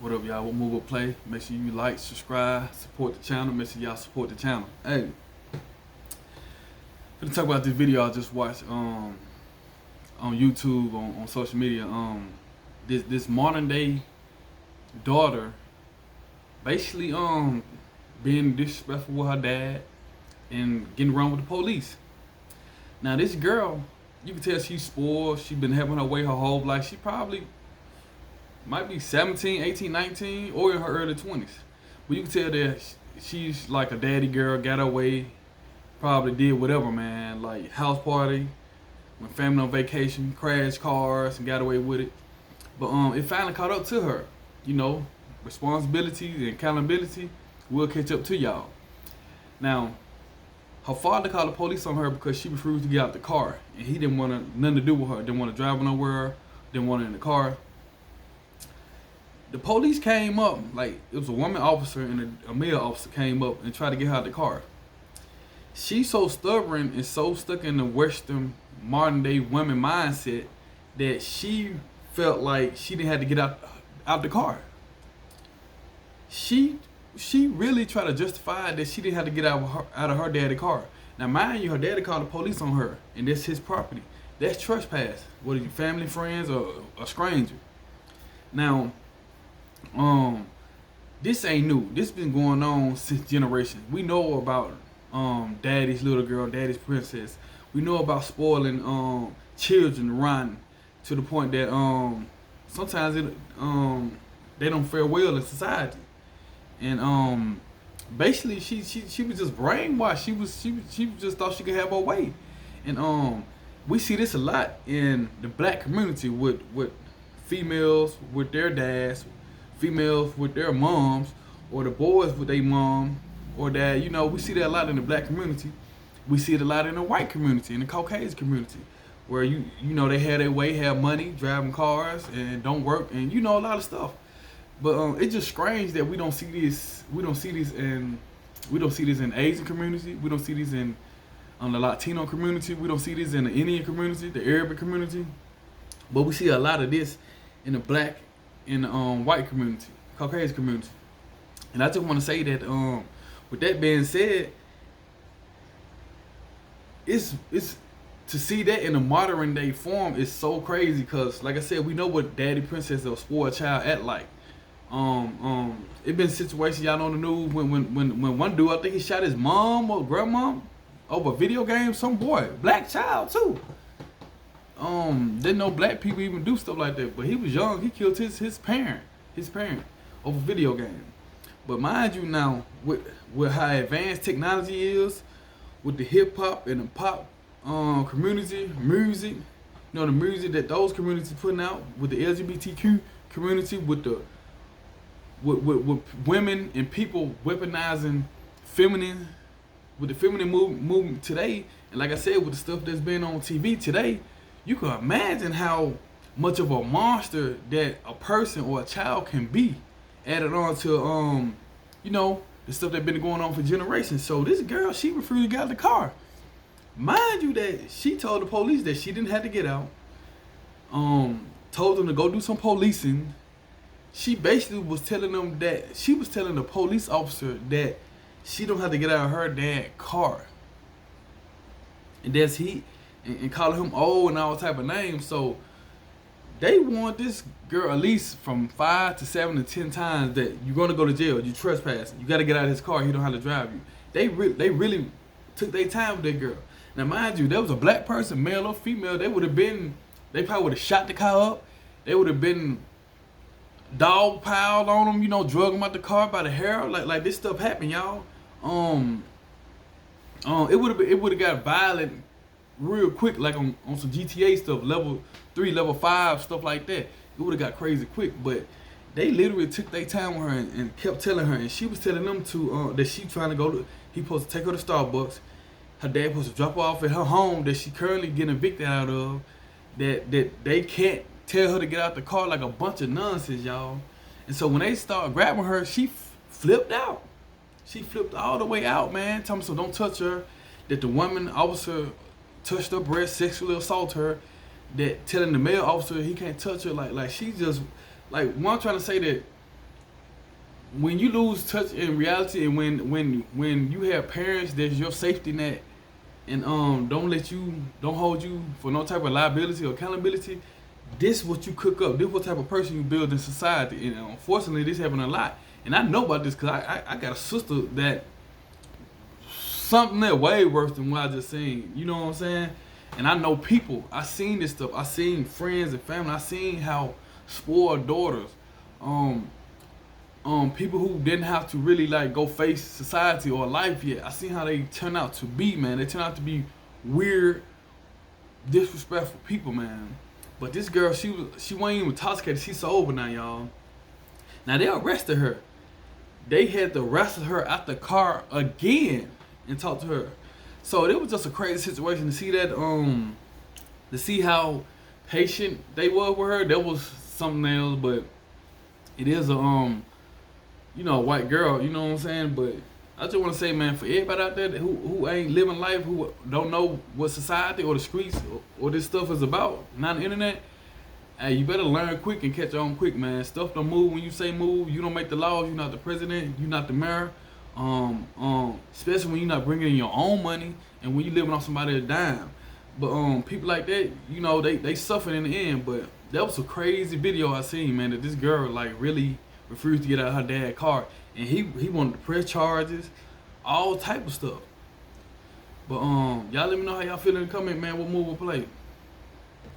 What up, y'all? What move will play? Make sure you like, subscribe, support the channel. Make sure y'all support the channel. Hey, gonna talk about this video I just watched on YouTube on social media. This modern day daughter basically being disrespectful with her dad and getting around with the police. Now this girl, you can tell she's spoiled. She's been having her way her whole life. She probably might be 17, 18, 19, or in her early 20s. But you can tell that she's like a daddy girl, got her way, probably did whatever, man. Like house party, went family on vacation, crashed cars, and got away with it. But it finally caught up to her. You know, responsibility and accountability will catch up to y'all. Now, her father called the police on her because she refused to get out the car. And he didn't want nothing to do with her. Didn't want to drive her nowhere, didn't want her in the car. The police came up, like it was a woman officer and a male officer came up and tried to get her out the car. She's so stubborn and so stuck in the Western modern day women mindset that she felt like she didn't have to get out the car. She really tried to justify that she didn't have to get out of her daddy's car. Now mind you, her daddy called the police on her and that's his property. That's trespass, whether you family, friends, or a stranger. Now, this ain't new. This been going on since generations. We know about daddy's little girl, daddy's princess. We know about spoiling children run to the point that sometimes they don't fare well in society. And basically she was just brainwashed. She just thought she could have her way. And we see this a lot in the black community with females with their dads, females with their moms, or the boys with their mom or dad. You know, we see that a lot in the black community. We see it a lot in the white community, in the Caucasian community, where you know they have their way, have money, driving cars, and don't work, and you know a lot of stuff. But it's just strange that we don't see this. We don't see this in the Asian community. We don't see this in the Latino community. We don't see this in the Indian community, the Arabic community. But we see a lot of this in the black and the white community, Caucasian community. And I just want to say that with that being said, it's to see that in a modern day form is so crazy because, like I said, we know what daddy princess or spoiled child act like. It been situations y'all know on the news when one dude, I think he shot his mom or grandma over a video game. Some boy, black child too. Didn't know black people even do stuff like that. But he was young. He killed his parent over video game. But mind you, now with how advanced technology is, with the hip hop and the pop community, music, you know, the music that those communities putting out, with the LGBTQ community, with women and people weaponizing feminine, with the feminine movement today, and like I said, with the stuff that's been on TV today, you can imagine how much of a monster that a person or a child can be, added on to you know, the stuff that's been going on for generations. So this girl, she refused to get out of the car. Mind you that she told the police that she didn't have to get out. Told them to go do some policing. She basically was telling them that she was telling the police officer that she don't have to get out of her dad's car. And that's and calling him old and all type of names. So they want this girl at least from 5 to 7 to 10 times that you're gonna go to jail, you trespassing, you gotta get out of his car, he don't have to drive you. They really took their time with that girl. Now mind you, there was a black person, male or female, they probably would have shot the car up. They would have been dog piled on him, you know, drug him out the car by the hair. Like this stuff happened, y'all. It would have got violent real quick, like on some GTA stuff, level 3, level 5, stuff like that. It would have got crazy quick, but they literally took their time with her and kept telling her, and she was telling them to that she trying to he supposed to take her to Starbucks. Her dad supposed to drop her off at her home that she currently getting evicted out of. That they can't tell her to get out the car, like a bunch of nonsense, y'all. And so when they start grabbing her, she flipped out. She flipped all the way out, man. Telling me, so don't touch her. That the woman officer touched her breast, sexually assault her. That telling the male officer he can't touch her. Like she just, like, one trying to say that when you lose touch in reality, and when you have parents that's your safety net, and don't hold you for no type of liability or accountability, this what you cook up. This what type of person you build in society. And unfortunately, this happen a lot. And I know about this because I got a sister that something that way worse than what I just seen. You know what I'm saying? And I know people. I seen this stuff. I seen friends and family. I seen how spoiled daughters, people who didn't have to really like go face society or life yet. I seen how they turn out to be, man. They turn out to be weird, disrespectful people, man. But this girl, she wasn't even intoxicated. She's sober now, y'all. Now they arrested her. They had to wrestle her out the car again and talk to her. So it was just a crazy situation to see that. To see how patient they were with her. That was something else. But it is a white girl. You know what I'm saying? But I just want to say, man, for everybody out there who ain't living life, who don't know what society or the streets or this stuff is about, not the internet, hey, you better learn quick and catch on quick, man. Stuff don't move when you say move. You don't make the laws. You're not the president. You're not the mayor. Especially when you're not bringing in your own money and when you're living off somebody's dime. But people like that, they suffer in the end. But that was a crazy video I seen, man. That this girl like really refused to get out of her dad's car, and he wanted to press charges, all type of stuff. But y'all let me know how y'all feel in the comment, man. What move will play.